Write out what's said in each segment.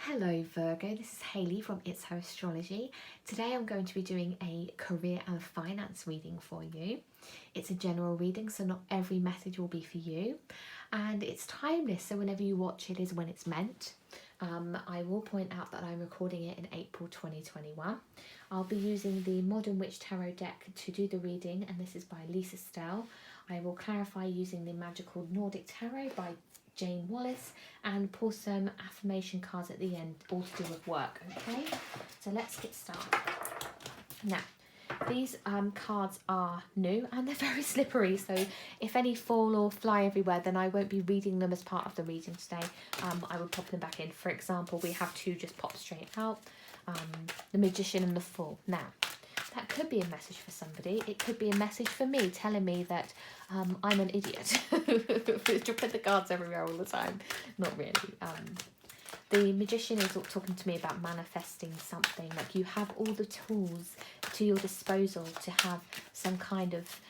Hello Virgo, this is Hayley from It's Her Astrology. Today I'm going to be doing a career and finance reading for you. It's a general reading, so not every message will be for you. And it's timeless, so whenever you watch it is when it's meant. I will point out that I'm recording it in April 2021. I'll be using the Modern Witch Tarot deck to do the reading, and this is by Lisa Stell. I will clarify using the Magical Nordic Tarot by Jane Wallace and pull some affirmation cards at the end, all to do with work. Okay, so let's get started. Now, these cards are new and they're very slippery, so if any fall or fly everywhere, then I won't be reading them as part of the reading today. I will pop them back in. For example, we have two just pop straight out, the Magician and the Fool. Now, that could be a message for somebody. It could be a message for me, telling me that I'm an idiot. To put the cards everywhere all the time. Not really. The Magician is talking to me about manifesting something. Like you have all the tools to your disposal to have some kind of,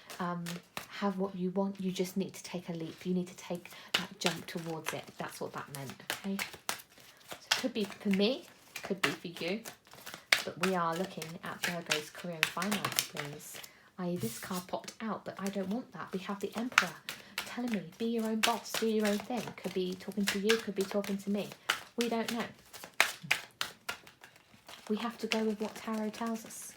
have what you want. You just need to take a leap. You need to take that jump towards it. That's what that meant, okay? So it could be for me, could be for you. But we are looking at Virgo's career and finance, please. This card popped out, but I don't want that. We have the Emperor telling me, be your own boss, do your own thing. Could be talking to you, could be talking to me. We don't know. We have to go with what Tarot tells us.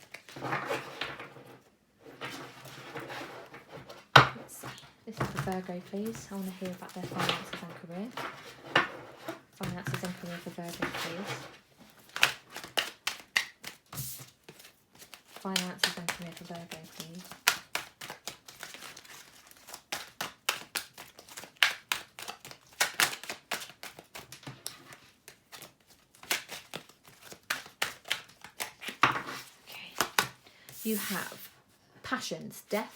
Let's see. This is for Virgo, please. I want to hear about their finances and career. Finances and career for Virgo, please. Finances and career for Virgo, please. Okay. You have passions, death,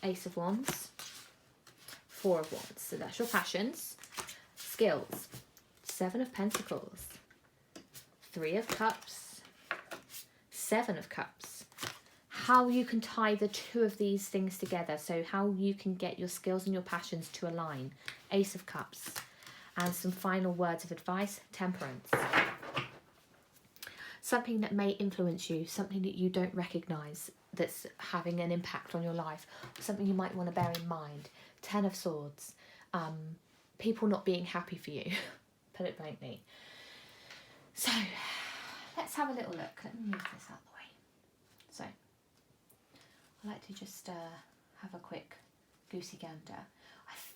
Ace of Wands, Four of Wands. So that's your passions. Skills, Seven of Pentacles, Three of Cups, Seven of Cups. How you can tie the two of these things together, so how you can get your skills and your passions to align. Ace of Cups. And some final words of advice. Temperance. Something that may influence you, something that you don't recognise that's having an impact on your life, something you might want to bear in mind. Ten of Swords. People not being happy for you, put it blankly. So let's have a little look. Let me move this out of the way. So, I like to just have a quick goosey gander.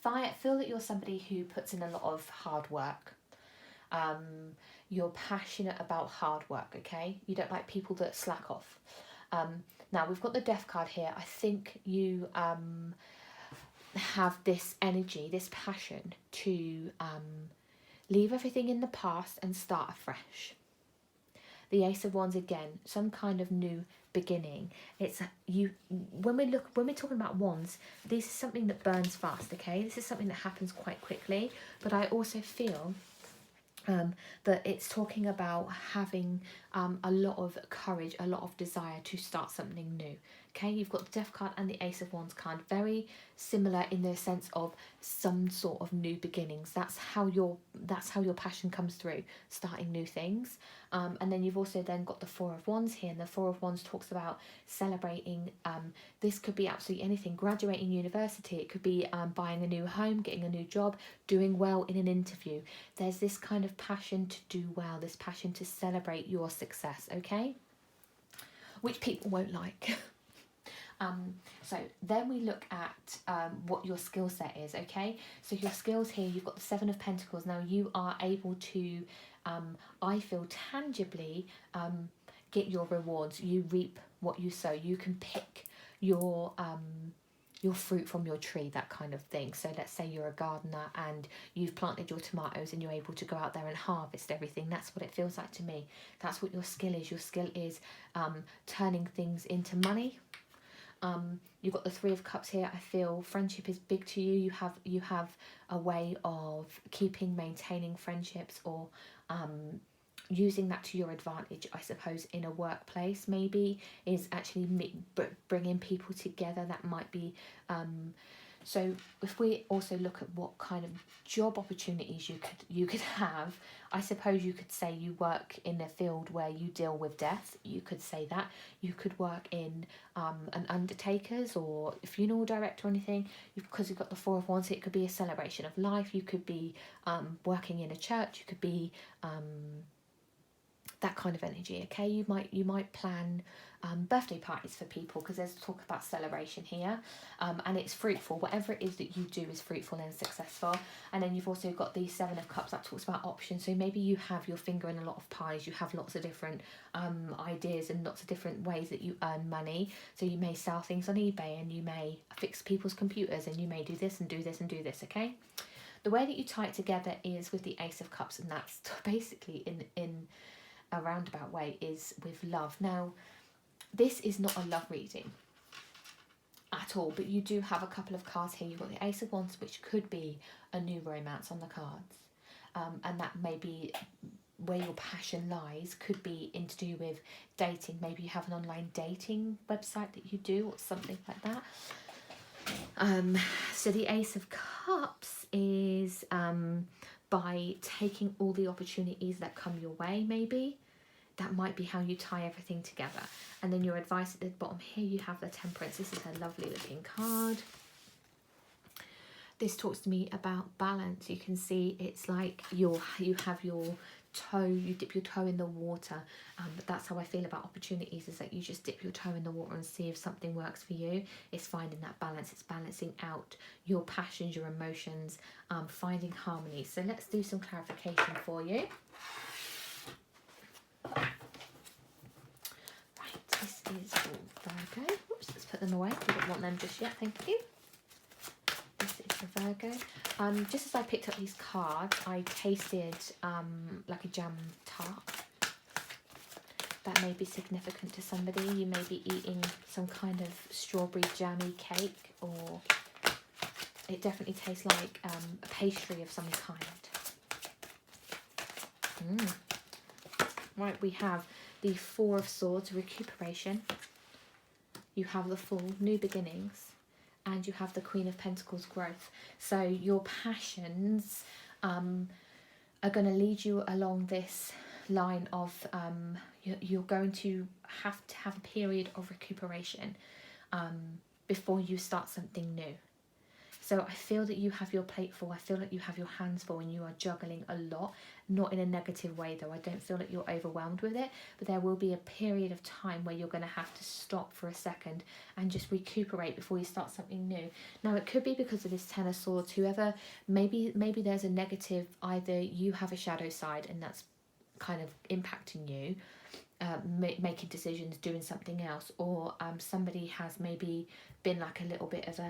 I feel that you're somebody who puts in a lot of hard work. You're passionate about hard work, okay? You don't like people that slack off. Now, we've got the Death card here. I think you have this energy, this passion to leave everything in the past and start afresh. The Ace of Wands again, some kind of new beginning. It's you when we're talking about wands, this is something that burns fast, okay? This is something that happens quite quickly, but I also feel that it's talking about having a lot of courage, a lot of desire to start something new. Okay, you've got the Death card and the Ace of Wands card, very similar in the sense of some sort of new beginnings. That's how your passion comes through, starting new things. And then you've also then got the Four of Wands here, and the Four of Wands talks about celebrating. This could be absolutely anything: graduating university. It could be buying a new home, getting a new job, doing well in an interview. There's this kind of passion to do well, this passion to celebrate your success. Okay, which people won't like. So then we look at what your skill set is, okay? So your skills here, you've got the Seven of Pentacles. Now you are able to, I feel, tangibly get your rewards. You reap what you sow. You can pick your fruit from your tree, that kind of thing. So let's say you're a gardener and you've planted your tomatoes and you're able to go out there and harvest everything. That's what it feels like to me. That's what your skill is. Your skill is turning things into money. You've got the Three of Cups here. I feel friendship is big to you. You have a way of maintaining friendships, or using that to your advantage, I suppose, in a workplace maybe, is actually bringing people together. That might be So if we also look at what kind of job opportunities you could have, I suppose you could say you work in a field where you deal with death. You could say that. You could work in an undertaker's or a funeral director or anything, because you've got the Four of Wands. It could be a celebration of life. You could be working in a church. You could be that kind of energy. Okay, you might plan birthday parties for people, because there's talk about celebration here, and it's fruitful. Whatever it is that you do is fruitful and successful. And then you've also got the Seven of Cups that talks about options. So maybe you have your finger in a lot of pies. You have lots of different ideas and lots of different ways that you earn money. So you may sell things on eBay, and you may fix people's computers, and you may do this and do this and do this. Okay, the way that you tie it together is with the Ace of Cups, and that's basically in a roundabout way is with love. Now, this is not a love reading at all, but you do have a couple of cards here. You've got the Ace of Wands, which could be a new romance on the cards, and that may be where your passion lies. Could be in to do with dating. Maybe you have an online dating website that you do, or something like that. So the Ace of Cups is by taking all the opportunities that come your way. Maybe that might be how you tie everything together. And then your advice at the bottom here, you have the Temperance. This is a lovely looking card. This talks to me about balance. You can see it's like you have your toe, you dip your toe in the water. But that's how I feel about opportunities, is that you just dip your toe in the water and see if something works for you. It's finding that balance. It's balancing out your passions, your emotions, finding harmony. So let's do some clarification for you. Right, this is all Virgo. Oops, let's put them away. We don't want them just yet, thank you. This is the Virgo. Just as I picked up these cards, I tasted like a jam tart. That may be significant to somebody. You may be eating some kind of strawberry jammy cake, or it definitely tastes like a pastry of some kind. Right, we have the Four of Swords, recuperation. You have the Fool, new beginnings. And you have the Queen of Pentacles, growth. So your passions are going to lead you along this line of you're going to have a period of recuperation before you start something new. So I feel that you have your plate full. I feel that you have your hands full, and you are juggling a lot. Not in a negative way, though. I don't feel that you're overwhelmed with it. But there will be a period of time where you're going to have to stop for a second and just recuperate before you start something new. Now, it could be because of this Ten of Swords. Whoever, maybe there's a negative. Either you have a shadow side, and that's kind of impacting you, making decisions, doing something else, or somebody has maybe been like a little bit of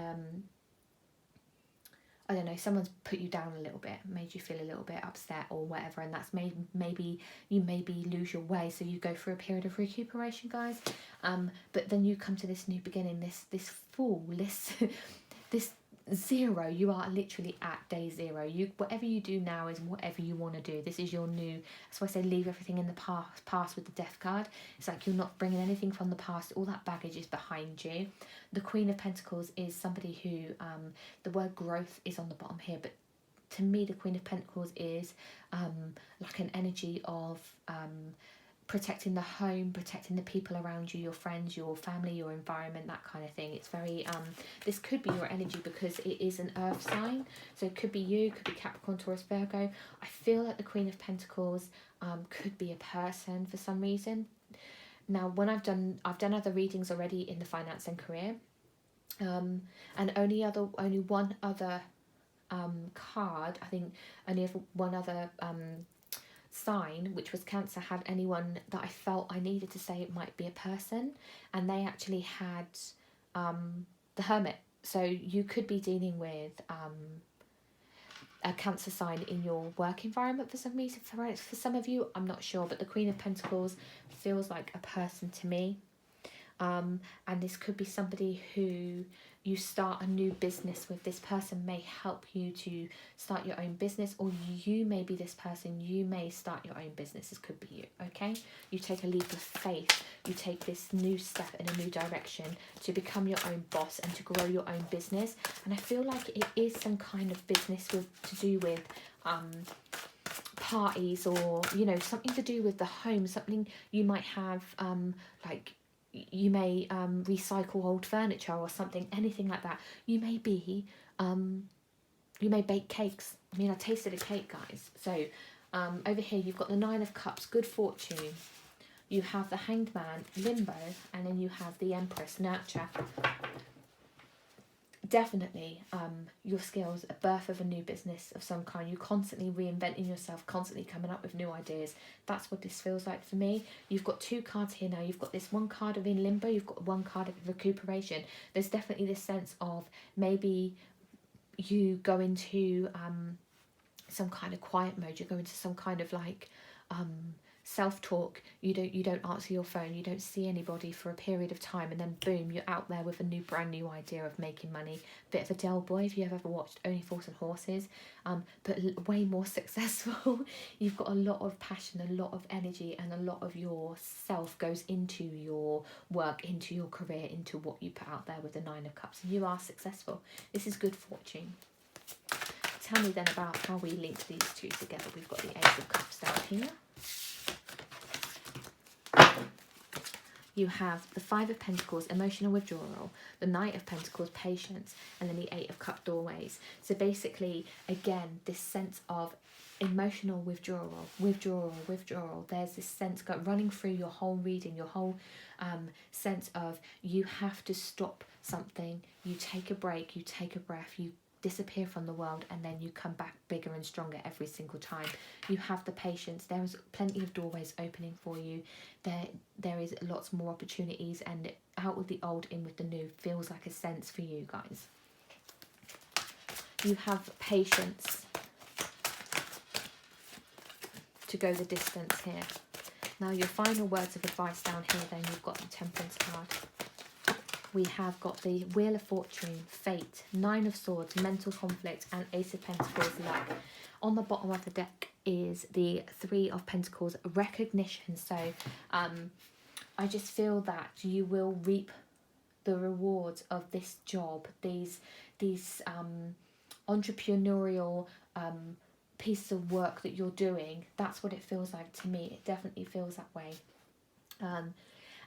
I don't know, someone's put you down a little bit, made you feel a little bit upset or whatever, and that's maybe you lose your way, so you go through a period of recuperation, guys. But then you come to this new beginning, this Fool, this zero. You are literally at day zero. Whatever you do now is whatever you want to do. This is your new. That's why I say leave everything in the past with the Death card. It's like you're not bringing anything from the past. All that baggage is behind you. The Queen of Pentacles is somebody who the word growth is on the bottom here, but to me the Queen of Pentacles is like an energy of protecting the home, protecting the people around you, your friends, your family, your environment, that kind of thing. It's very this could be your energy because it is an earth sign, so it could be you, could be Capricorn, Taurus, Virgo. I feel like the Queen of Pentacles could be a person for some reason. Now, when I've done other readings already in the finance and career, and only one other card, I think only one other sign, which was Cancer, had anyone that I felt I needed to say it might be a person, and they actually had the Hermit. So you could be dealing with a Cancer sign in your work environment for some reason. For some of you, I'm not sure, but the Queen of Pentacles feels like a person to me. And this could be somebody who you start a new business with. This person may help you to start your own business, or you may be this person, you may start your own business. This could be you, okay? You take a leap of faith, you take this new step in a new direction to become your own boss and to grow your own business. And I feel like it is some kind of business to do with parties, or, you know, something to do with the home, something you might have, like, you may recycle old furniture or something, anything like that. You may be, you may bake cakes. I mean, I tasted a cake, guys. So over here you've got the 9 of Cups, good fortune. You have the Hanged Man, limbo, and then you have the Empress, nurture. Definitely your skills, a birth of a new business of some kind. You're constantly reinventing yourself, constantly coming up with new ideas. That's what this feels like for me. You've got 2 cards here now. You've got this 1 card of in limbo, you've got 1 card of recuperation. There's definitely this sense of maybe you go into some kind of quiet mode. You go into some kind of like self-talk. You don't answer your phone, you don't see anybody for a period of time, and then boom, you're out there with a brand new idea of making money. Bit of a Del Boy if you have ever watched Only Fools and Horses, but way more successful. You've got a lot of passion, a lot of energy, and a lot of yourself goes into your work, into your career, into what you put out there with the 9 of Cups. You are successful. This is good fortune. Tell me then about how we link these two together. We've got the Ace of Cups down here. You have the 5 of Pentacles, emotional withdrawal, the Knight of Pentacles, patience, and then the 8 of Cups, doorways. So basically, again, this sense of emotional withdrawal. There's this sense running through your whole reading, your whole sense of you have to stop something, you take a break, you take a breath, you disappear from the world, and then you come back bigger and stronger every single time. You have the patience. There is plenty of doorways opening for you. There is lots more opportunities, and out with the old, in with the new feels like a sense for you guys. You have patience to go the distance here. Now your final words of advice down here, then you've got the Temperance card. We have got the Wheel of Fortune, Fate, 9 of Swords, Mental Conflict, and Ace of Pentacles, Luck. On the bottom of the deck is the 3 of Pentacles, Recognition. So I just feel that you will reap the rewards of this job, these entrepreneurial pieces of work that you're doing. That's what it feels like to me. It definitely feels that way.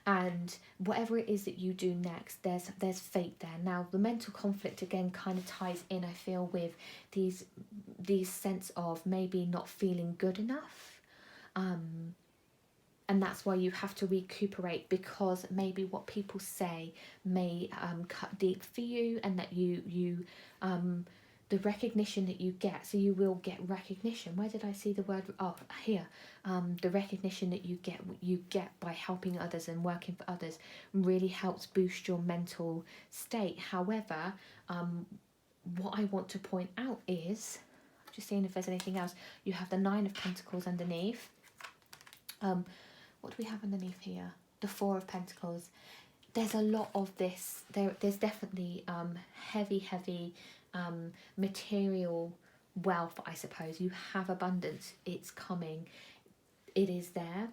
And whatever it is that you do next, there's fate there. Now the mental conflict again kind of ties in, I feel, with these sense of maybe not feeling good enough, and that's why you have to recuperate, because maybe what people say may cut deep for you, and that you the recognition that you get, so you will get recognition. Where did I see the word? Oh, here. The recognition that you get by helping others and working for others really helps boost your mental state. However, what I want to point out is, just seeing if there's anything else. You have the 9 of Pentacles underneath. What do we have underneath here? The 4 of Pentacles. There's a lot of this. There's definitely heavy material wealth, I suppose. You have abundance. It's coming. It is there.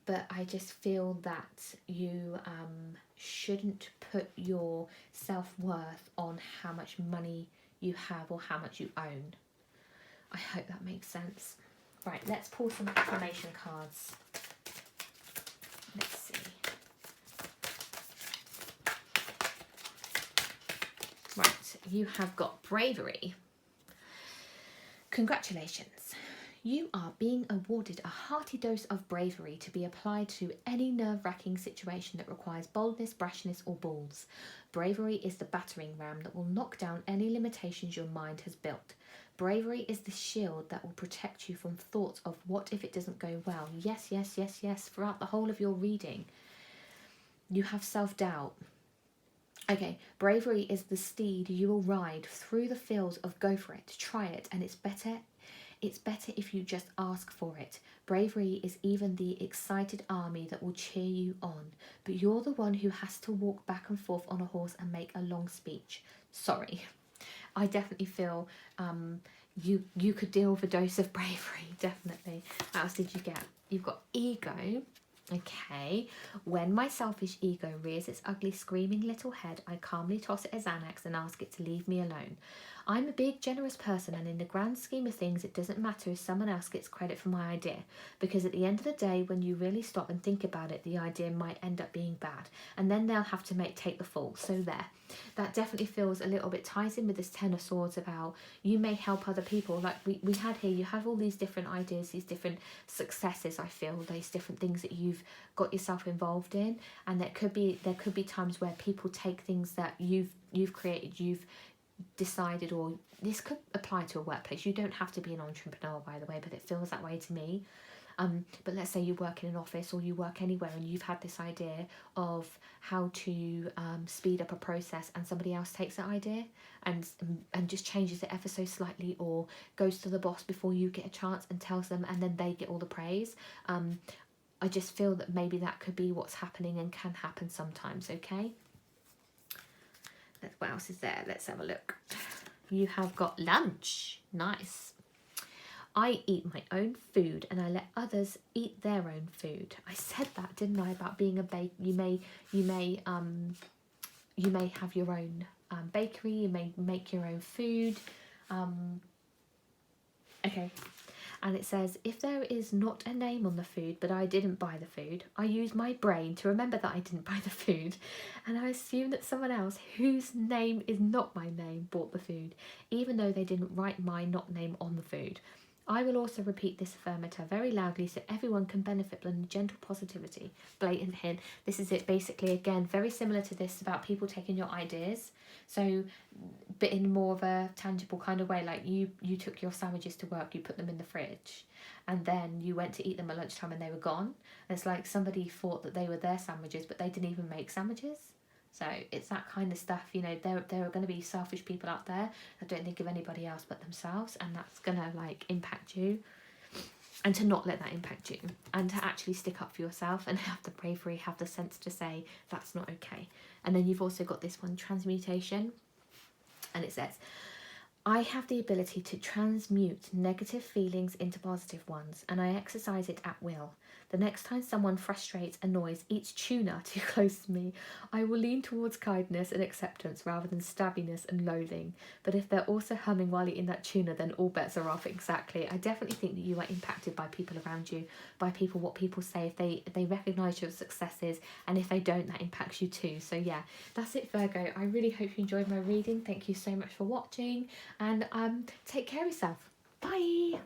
But I just feel that you shouldn't put your self-worth on how much money you have or how much you own. I hope that makes sense. Right, let's pull some affirmation cards. Let's see. Right, you have got bravery. Congratulations. You are being awarded a hearty dose of bravery to be applied to any nerve-wracking situation that requires boldness, brashness, or balls. Bravery is the battering ram that will knock down any limitations your mind has built. Bravery is the shield that will protect you from thoughts of what if it doesn't go well. Yes, yes, yes, yes, throughout the whole of your reading. You have self-doubt. Okay, bravery is the steed you will ride through the fields of go for it, try it, and it's better It's better if you just ask for it. Bravery is even the excited army that will cheer you on, but you're the one who has to walk back and forth on a horse and make a long speech. Sorry. I definitely feel you could deal with a dose of bravery, definitely. What else did you get? You've got ego. Okay. When my selfish ego rears its ugly screaming little head, I calmly toss it a Xanax and ask it to leave me alone. I'm a big, generous person, and in the grand scheme of things, it doesn't matter if someone else gets credit for my idea, because at the end of the day, when you really stop and think about it, the idea might end up being bad, and then they'll have to take the fall. So there. That definitely feels a little bit ties in with this Ten of Swords about you may help other people. Like we had here, you have all these different ideas, these different successes, I feel, these different things that you've got yourself involved in, and there could be times where people take things that you've created, you've decided, or this could apply to a workplace. You don't have to be an entrepreneur, by the way, but it feels that way to me. But let's say you work in an office or you work anywhere and you've had this idea of how to speed up a process, and somebody else takes that idea and just changes it ever so slightly, or goes to the boss before you get a chance and tells them, and then they get all the praise. I just feel that maybe that could be what's happening and can happen sometimes, okay? What else is there? Let's have a look. You have got lunch. Nice. I eat my own food and I let others eat their own food. I said that, didn't I, about being a bake. You may have your own bakery. You may make your own food. Okay. And it says, if there is not a name on the food, but I didn't buy the food, I use my brain to remember that I didn't buy the food. And I assume that someone else whose name is not my name bought the food, even though they didn't write my not name on the food. I will also repeat this affirmative very loudly so everyone can benefit from the gentle positivity. Blatant hint. This is it, basically, again, very similar to this about people taking your ideas. So, but in more of a tangible kind of way, like you took your sandwiches to work, you put them in the fridge, and then you went to eat them at lunchtime and they were gone. And it's like somebody thought that they were their sandwiches, but they didn't even make sandwiches. So it's that kind of stuff, you know. There are going to be selfish people out there that don't think of anybody else but themselves, and that's going to like impact you. And to not let that impact you, and to actually stick up for yourself and have the bravery, have the sense to say that's not okay. And then you've also got this one, transmutation, and it says, I have the ability to transmute negative feelings into positive ones, and I exercise it at will. The next time someone frustrates, annoys, eats tuna too close to me, I will lean towards kindness and acceptance rather than stabbiness and loathing. But if they're also humming while eating that tuna, then all bets are off. Exactly. I definitely think that you are impacted by people around you, by people, what people say, if they recognise your successes, and if they don't, that impacts you too. So yeah, that's it, Virgo. I really hope you enjoyed my reading. Thank you so much for watching, and take care of yourself. Bye.